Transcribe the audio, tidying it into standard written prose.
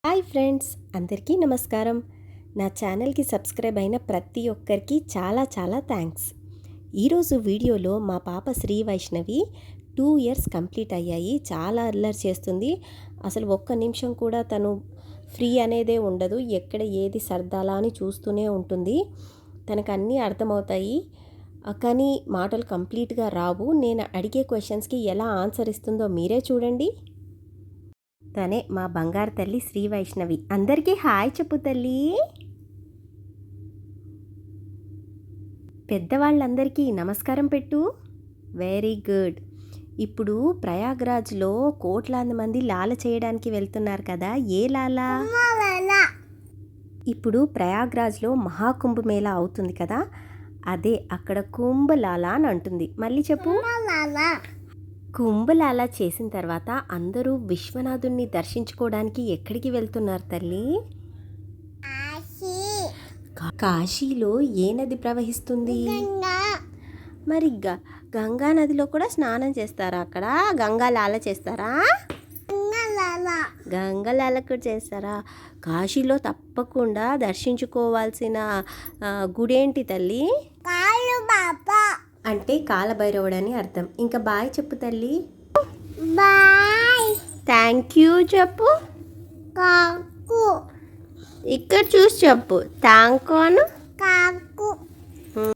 Hi friends, అందరికీ నమస్కారం. నా ఛానల్కి సబ్స్క్రైబ్ అయిన ప్రతి ఒక్కరికి చాలా చాలా థ్యాంక్స్. ఈరోజు వీడియోలో మా పాప శ్రీ వైష్ణవి 2 ఇయర్స్ కంప్లీట్ అయ్యాయి. చాలా అల్లరి చేస్తుంది. అసలు ఒక్క నిమిషం కూడా తను ఫ్రీ అనేదే ఉండదు. ఎక్కడ ఏది సర్దాలా అని చూస్తూనే ఉంటుంది. తనకు అన్నీ అర్థమవుతాయి, కానీ మాటలు కంప్లీట్గా రావు. నేను అడిగే క్వశ్చన్స్కి ఎలా ఆన్సర్ ఇస్తుందో మీరే చూడండి. తనే మా బంగారు తల్లి శ్రీ వైష్ణవి. అందరికీ హాయ్ చెప్పు తల్లి. పెద్దవాళ్ళందరికీ నమస్కారం పెట్టు. Very good. ఇప్పుడు ప్రయాగ్రాజ్లో కోట్లాది మంది లాల చేయడానికి వెళ్తున్నారు కదా. ఏ లాల? ఇప్పుడు ప్రయాగ్రాజ్లో మహాకుంభమేళా అవుతుంది కదా, అదే అక్కడ కుంభలాల అని అంటుంది. మళ్ళీ చెప్పు. కుంభలాలా చేసిన తర్వాత అందరూ విశ్వనాథుణ్ణి దర్శించుకోవడానికి ఎక్కడికి వెళ్తున్నారు తల్లి? కాశీలో ఏ నది ప్రవహిస్తుంది? మరి గంగా నదిలో కూడా స్నానం చేస్తారా? అక్కడ గంగాలాల చేస్తారా? గంగాలాల కూడా చేస్తారా? కాశీలో తప్పకుండా దర్శించుకోవాల్సిన గుడేంటి తల్లి? అంటే కాలభైరవుడు అని అర్థం. ఇంకా బాయ్ చెప్పు తల్లి. బాయ్. థ్యాంక్ యూ చెప్పు. ఇక్కడ చూసి చెప్పు. థ్యాంక్ అను.